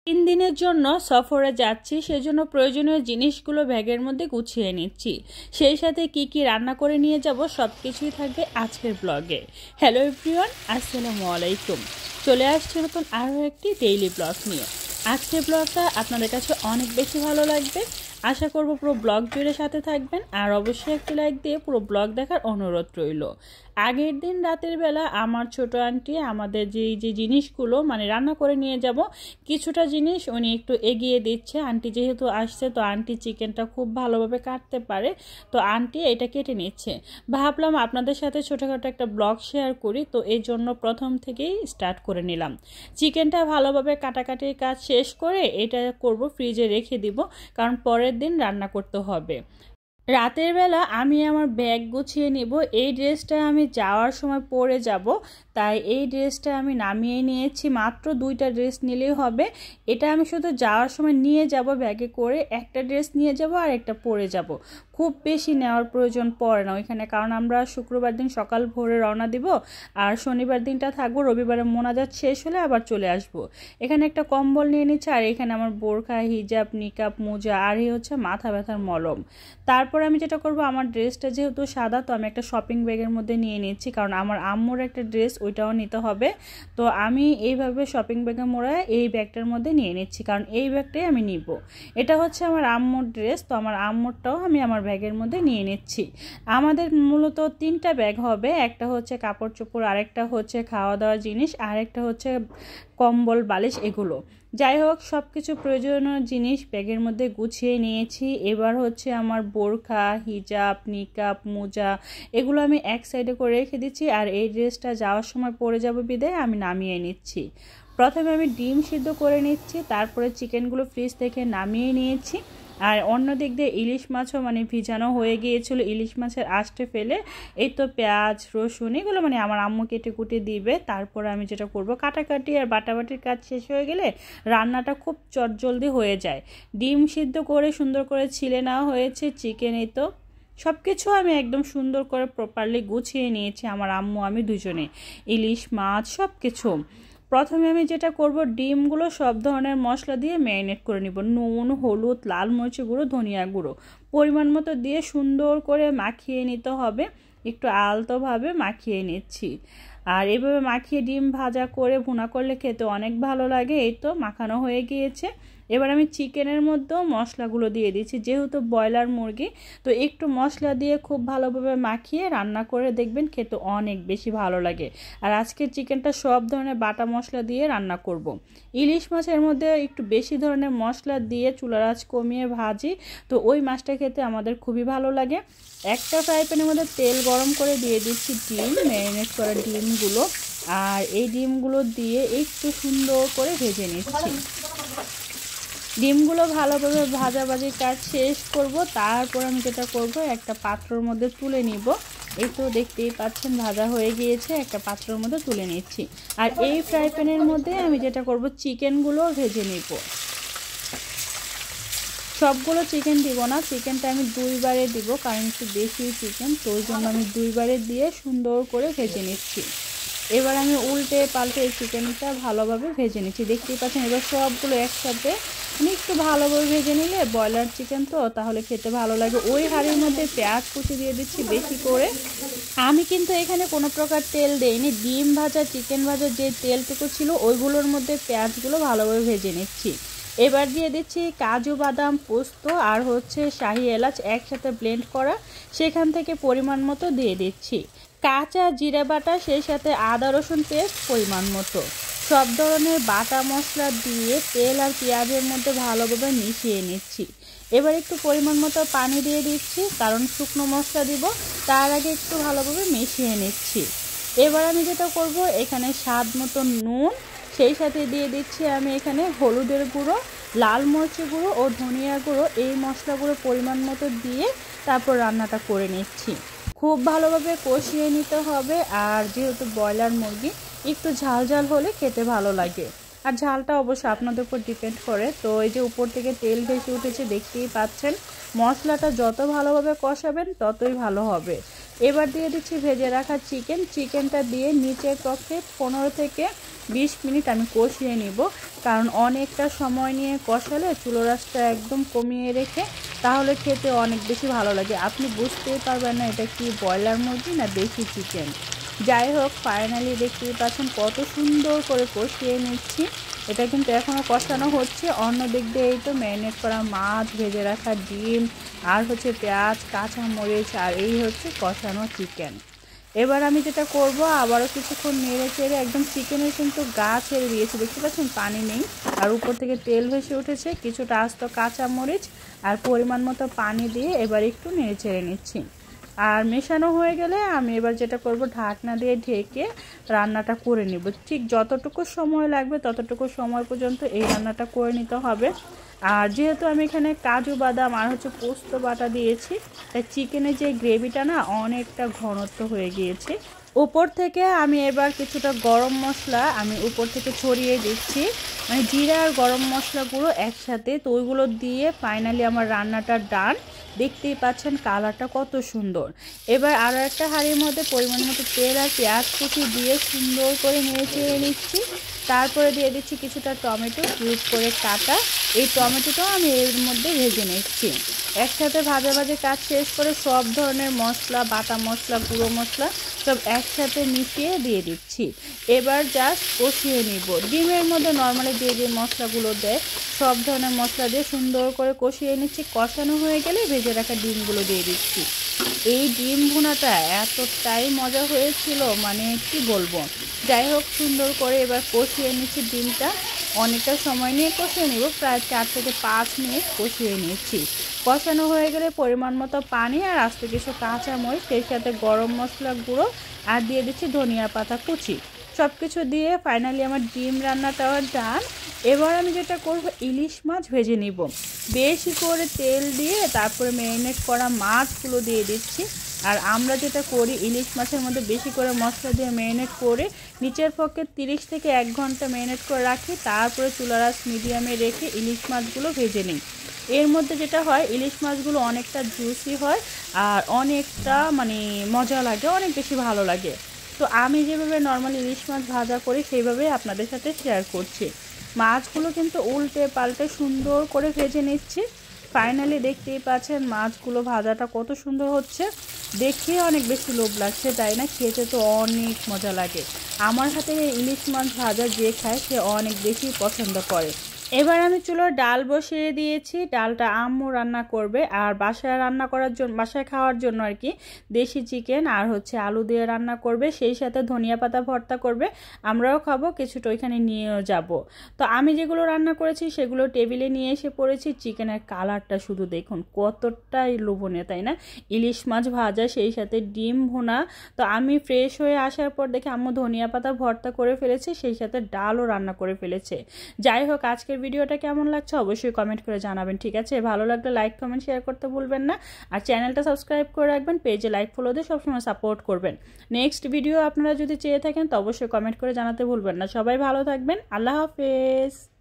তিন দিনের জন্য সফরে যাচ্ছি, সেজন্য প্রয়োজনীয় জিনিসগুলো ব্যাগের মধ্যে গুছিয়ে নিচ্ছি। সেই সাথে কি কি রান্না করে নিয়ে যাব সব কিছুই থাকবে আজকের ব্লগে। হ্যালো এভরিওয়ান, আসসালামু আলাইকুম। চলে আসছি নতুন আরও একটি ডেইলি ব্লগ নিয়ে। আজকের ব্লগটা আপনাদের কাছে অনেক বেশি ভালো লাগবে। আশা করব পুরো ব্লগ জুড়ে সাথে থাকবেন, আর অবশ্যই একটি লাইক দিয়ে পুরো ব্লগ দেখার অনুরোধ রইল। আগের দিন রাতের বেলা আমার ছোট আন্টি আমাদের যে জিনিসগুলো রান্না করে নিয়ে যাব, কিছুটা জিনিস উনি একটু এগিয়ে দিচ্ছে। আন্টি যেহেতু আসছে, তো আন্টি চিকেনটা খুব ভালোভাবে কাটতে পারে, তো আন্টি এটা কেটে নিচ্ছে। ভাবলাম আপনাদের সাথে ছোটোখাটো একটা ব্লগ শেয়ার করি, তো এই জন্য প্রথম থেকেই স্টার্ট করে নিলাম। চিকেনটা ভালোভাবে কাটাকাটির কাজ শেষ করে এটা করব, ফ্রিজে রেখে দিব, কারণ পরের দিন রান্না করতে হবে। রাতের বেলা আমি আমার ব্যাগ গুছিয়ে নিব। এই ড্রেসটা আমি যাওয়ার সময় পরে যাব, তাই এই ড্রেসটা আমি নামিয়ে নিয়েছি। মাত্র 2টা ড্রেস নিলেই হবে। এটা আমি শুধু যাওয়ার সময় নিয়ে যাব ব্যাগে করে, একটা ড্রেস নিয়ে যাব আর একটা পরে যাব। খুব বেশি নেওয়ার প্রয়োজন পড়ে না ওইখানে, কারণ আমরা শুক্রবার দিন সকাল ভোরে রওনা দিব, আর শনিবার দিনটা থাকবো। রবিবারে মোনাজাত শেষ হলে আবার চলে আসব। এখানে একটা কম্বল নিয়ে নিচ্ছে, আর এখানে আমার বোরখা, হিজাব, নিকাব, মোজা, আর এই হচ্ছে মাথা ব্যথার মলম। তারপর আমি যেটা করব, আমার ড্রেসটা যেহেতু সাদা, তো আমি একটা শপিং ব্যাগের মধ্যে নিয়ে নিচ্ছি, কারণ আমার আম্মুর একটা ড্রেস ওইটাও নিতে হবে। তো আমি এইভাবে শপিং ব্যাগে মোড়ায় এই ব্যাগটার মধ্যে নিয়ে নিচ্ছি, কারণ এই ব্যাগটাই আমি নিব। এটা হচ্ছে আমার আম্মুর ড্রেস, তো আমার আম্মুরটাও আমি আমার ব্যাগের মধ্যে নিয়ে নিচ্ছি। আমাদের মূলত 3টা ব্যাগ হবে। একটা হচ্ছে কাপড় চোপড়, আরেকটা হচ্ছে খাওয়া দাওয়ার জিনিস, আরেকটা হচ্ছে কম্বল, বালিশ, এগুলো। যাই হোক, সব কিছু প্রয়োজনীয় জিনিস ব্যাগের মধ্যে গুছিয়ে নিয়েছি। এবার হচ্ছে আমার বোরখা, হিজাব, নিকাব, মোজা, এগুলো আমি এক সাইডে করে রেখে দিচ্ছি, আর এই ড্রেসটা যাওয়ার সময় পরে যাব বিদায় আমি নামিয়ে নিচ্ছি। প্রথমে আমি ডিম সিদ্ধ করে নিচ্ছি, তারপরে চিকেনগুলো ফ্রিজ থেকে নামিয়ে নিয়েছি। আর অন্য দিক দিয়ে ইলিশ মাছও ভিজানো হয়ে গিয়েছিল। ইলিশ মাছের আঁশটা ফেলে এই তো পেঁয়াজ, রসুন, এগুলো আমার আম্মু কেটে কুটে দিবে। তারপরে আমি যেটা করব, কাটাকাটি আর বাটাবাটির কাজ শেষ হয়ে গেলে রান্নাটা খুব চটজলদি হয়ে যায়। ডিম সিদ্ধ করে সুন্দর করে ছিলে নেওয়া হয়েছে। চিকেন, এই তো সব কিছু আমি একদম সুন্দর করে প্রপারলি গুছিয়ে নিয়েছি, আমার আম্মু আমি দুজনে। ইলিশ মাছ সব কিছু। প্রথমে আমি যেটা করব, ডিমগুলো সব ধরনের মশলা দিয়ে ম্যারিনেট করে নিব। নুন, হলুদ, লাল মরিচের গুঁড়ো, ধনিয়া গুঁড়ো পরিমাণ মতো দিয়ে সুন্দর করে মাখিয়ে নিতে হবে। একটু আলতোভাবে মাখিয়ে নিচ্ছি। আর এইভাবে মাখিয়ে ডিম ভাজা করে ভুনা করলে খেতে অনেক ভালো লাগে। এই তো মাখানো হয়ে গিয়েছে। এবার আমি চিকেনের মধ্যেও মশলাগুলো দিয়ে দিচ্ছি। যেহেতু ব্রয়লার মুরগি, তো একটু মশলা দিয়ে খুব ভালোভাবে মাখিয়ে রান্না করে দেখবেন, খেতে অনেক বেশি ভালো লাগে। আর আজকের চিকেনটা সব ধরনের বাটা মশলা দিয়ে রান্না করব। ইলিশ মাছের মধ্যে একটু বেশি ধরনের মশলা দিয়ে চুলার আঁচ কমিয়ে ভাজি, তো ওই মাছটা খেতে আমাদের খুবই ভালো লাগে। একটা ফ্রাই প্যানের মধ্যে তেল গরম করে দিয়ে দিচ্ছি ডিম, ম্যারিনেট করা ডিমগুলো, আর এই ডিমগুলো দিয়ে একটু সুন্দর করে ভেজে নিচ্ছি। ডিমগুলো ভালোভাবে ভাজাভাজি কাজ শেষ করব। তারপর আমি যেটা করব, একটা পাত্রের মধ্যে তুলে নিব। এই তো দেখতেই পাচ্ছেন ভাজা হয়ে গিয়েছে, একটা পাত্রের মধ্যে তুলে নিচ্ছি। আর এই ফ্রাই প্যানের মধ্যে আমি যেটা করব, চিকেনগুলো ভেজে নিব। সবগুলো চিকেন দিব না, চিকেনটা আমি 2বারে দিব, কারণ একটু বেশি চিকেন, তো ওই জন্য আমি 2বারে দিয়ে সুন্দর করে ভেজে নিচ্ছি। এবার আমি উল্টে পাল্টে এই চিকেনটা ভালোভাবে ভেজে নিচ্ছি। দেখতেই পাচ্ছেন, এবার সবগুলো একসাথে একটু ভালোভাবে ভেজে নিলে, ব্রয়লার চিকেন তো তাহলে খেতে ভালো লাগে। ওই হাঁড়ির মধ্যে পেঁয়াজ কুচি দিয়ে দিচ্ছি বেশি করে। আমি কিন্তু এখানে কোনো প্রকার তেল দেইনি। ডিম ভাজা, চিকেন ভাজা যে তেলটুকু ছিল, ওইগুলোর মধ্যে পেঁয়াজগুলো ভালোভাবে ভেজে নিচ্ছি। এবার দিয়ে দিচ্ছি কাজু, বাদাম, পোস্ত আর হচ্ছে শাহি এলাচ একসাথে ব্লেন্ড করা, সেখান থেকে পরিমাণ মতো দিয়ে দিচ্ছি। কাঁচা জিরা বাটা, সেই সাথে আদা রসুন পেস্ট পরিমাণ মতো। সব ধরনের বাটা মশলা দিয়ে তেল আর পেঁয়াজের মধ্যে ভালোভাবে মিশিয়ে নিচ্ছি। এবার একটু পরিমাণ মতো পানি দিয়ে দিচ্ছি, কারণ শুকনো মশলা দিব, তার আগে একটু ভালোভাবে মিশিয়ে নিচ্ছি। এবার আমি যেটা করব, এখানে স্বাদ মতো নুন, সেই সাথে দিয়ে দিচ্ছি আমি এখানে হলুদের গুঁড়ো, লাল মরিচের গুঁড়ো ও ধনিয়া গুঁড়ো। এই মশলাগুলো পরিমাণ মতো দিয়ে তারপর রান্নাটা করে নিচ্ছি। খুব ভালোভাবে কষিয়ে নিতে হবে, আর যেহেতু ব্রয়লার মুরগি একটু ঝাল ঝাল হলে খেতে ভালো লাগে। আর ঝালটা অবশ্য আপনাদের উপর ডিপেন্ড করে। তো এই যে উপর থেকে তেল ভেসে উঠেছে দেখতেই পাচ্ছেন। মশলাটা যত ভালোভাবে কষাবেন ততই ভালো হবে। এবার দিয়ে দিচ্ছি ভেজে রাখা চিকেনটা দিয়ে নিচের পক্ষে 15 থেকে 20 মিনিট আমি কষিয়ে নিব, কারণ অনেকটা সময় নিয়ে কষালে চুলোর আঁচটা একদম কমিয়ে রেখে তাহলে খেতে অনেক বেশি ভালো লাগে। আপনি বুঝতেই পারবেন না এটা কি ব্রয়লার মুরগি না দেশি চিকেন। যাই হোক, ফাইনালি দেখতেই পাচ্ছেন কত সুন্দর করে কষিয়ে নিচ্ছি। এটা কিন্তু এখনও কষানো হচ্ছে। অন্য দিক দিয়ে এই তো ম্যারিনেট করা মাছ, ভেজে রাখা ডিম, আর হচ্ছে পেঁয়াজ, কাঁচামরিচ, আর এই হচ্ছে কষানো চিকেন। এবার আমি যেটা করব, আবারও কিছুক্ষণ নেড়ে চেড়ে একদম চিকেনের কিন্তু গা ছেড়ে দিয়েছি, দেখতে পাচ্ছেন পানি নেই, আর উপর থেকে তেল ভেসে উঠেছে। কিছুটা আস্ত কাঁচামরিচ আর পরিমাণ মতো পানি দিয়ে এবার একটু নেড়ে চেড়ে নিচ্ছি। আর মেশানো হয়ে গেলে আমি এবার যেটা করব, ঢাকনা দিয়ে ঢেকে রান্নাটা করে নিব। ঠিক যতটুকু সময় লাগবে ততটুকু সময় পর্যন্ত এই রান্নাটা করে নিতে হবে। আর যেহেতু আমি এখানে কাজু বাদাম আর হচ্ছে পোস্ত বাটা দিয়েছি, তাই চিকেনের যে গ্রেভিটা না অনেকটা ঘনত্ব হয়ে গিয়েছে। উপর থেকে আমি এবার কিছুটা গরম মশলা আমি উপর থেকে ছড়িয়ে দিচ্ছি, মানে জিরা আর গরম মশলাগুলো একসাথে। তো ওইগুলো দিয়ে ফাইনালি আমার রান্নাটা ডান। দেখতেই পাচ্ছেন কালারটা কত সুন্দর। এবার আরও একটা হাঁড়ির মধ্যে পরিমাণ মতো তেল আর পেঁয়াজ কুচি দিয়ে সুন্দর করে নেড়ে চেড়ে নিচ্ছি। তারপরে দিয়ে দিচ্ছি কিছুটা টমেটো কিউব করে কাটা। এই টমেটোটাও আমি এর মধ্যে ভেজে নিচ্ছি। একসাথে ভাজা ভাজা কাজ শেষ করে সব ধরনের মশলা, বাটা মশলা, গুঁড়ো মশলা সব একসাথে মিশিয়ে দিয়ে দিচ্ছি। এবার জাস্ট কষিয়ে নিব। ডিমের মধ্যে নর্মালি যে মশলাগুলো দেয় সব ধরনের মশলা দিয়ে সুন্দর করে কষিয়ে নিচ্ছি। কষানো হয়ে গেলে ভেজে রাখা ডিমগুলো দিয়ে দিচ্ছি। এই ডিম ভুনাটা এতটাই মজা হয়েছিল, মানে কি বলবো। যাই হোক, সুন্দর করে এবার কষিয়ে নিচ্ছি ডিমটা। অনেকটা সময় নিয়ে কষিয়ে নিব, প্রায় 4 থেকে 5 মিনিট কষিয়ে নিচ্ছি। কষানো হয়ে গেলে পরিমাণ মতো পানি আর আস্ত কিছু কাঁচামরিচ, সেই সাথে গরম মশলা গুঁড়ো আর দিয়ে দিচ্ছি ধনিয়া পাতা কুচি। সব কিছু দিয়ে ফাইনালি আমার ডিম রান্নাটাও ডান। এবার আমি যেটা করব, ইলিশ মাছ ভেজে নিব। বেশি করে তেল দিয়ে তারপরে ম্যারিনেট করা মাছগুলো দিয়ে দিচ্ছি। আর আমরা যেটা করি, ইলিশ মাছের মধ্যে বেশি করে মশলা দিয়ে ম্যারিনেট করে নিচের পক্ষে 30 থেকে 1 ঘন্টা ম্যারিনেট করে রাখি। তারপরে চুলার আঁচ মিডিয়ামে রেখে ইলিশ মাছগুলো ভেজে নিই। এর মধ্যে যেটা হয়, ইলিশ মাছগুলো অনেকটা জুসি হয় আর অনেকটা মানে মজা লাগে, অনেক বেশি ভালো লাগে। তো আমি যেভাবে নর্মালি ইলিশ মাছ ভাজা করি সেইভাবেই আপনাদের সাথে শেয়ার করছি। মাছগুলো কিন্তু উল্টে পাল্টে সুন্দর করে ভেজে নিচ্ছি। ফাইনালি দেখতেই পাচ্ছেন মাছগুলো ভাজাটা কত সুন্দর হচ্ছে, দেখে অনেক বেশি লোভ লাগছে, তাই না? খেতে তো অনেক মজা লাগে। আমার হাতে ইলিশ মাছ ভাজা যে খায় সে অনেক বেশি পছন্দ করে। এবার আমি চুলোর ডাল বসিয়ে দিয়েছি। ডালটা আম্মু রান্না করবে, আর বাসায় রান্না করার জন্য, বাসায় খাওয়ার জন্য আর কি, দেশি চিকেন আর হচ্ছে আলু দিয়ে রান্না করবে, সেই সাথে ধনিয়া পাতা ভর্তা করবে। আমরাও খাবো, কিছুটা ওইখানে নিয়েও যাব। তো আমি যেগুলো রান্না করেছি সেগুলো টেবিলে নিয়ে এসে পড়েছি। চিকেনের কালারটা শুধু দেখুন কতটাই লোভনীয়, তাই না? ইলিশ মাছ ভাজা, সেই সাথে ডিম ভুনা। তো আমি ফ্রেশ হয়ে আসার পর দেখে আম্মু ধনিয়া পাতা ভর্তা করে ফেলেছে, সেই সাথে ডালও রান্না করে ফেলেছে। যাই হোক, আজকের ভিডিওটা কেমন লাগছে অবশ্যই কমেন্ট করে জানাবেন, ঠিক আছে? ভালো লাগলে লাইক কমেন্ট শেয়ার করতে ভুলবেন না। আর চ্যানেলটা সাবস্ক্রাইব করে রাখবেন, পেজে লাইক ফলো দিয়ে সবসময় সাপোর্ট করবেন। নেক্সট ভিডিও আপনারা যদি চেয়ে থাকেন তো অবশ্যই কমেন্ট করে জানাতে ভুলবেন না। সবাই ভালো থাকবেন, আল্লাহ হাফেজ।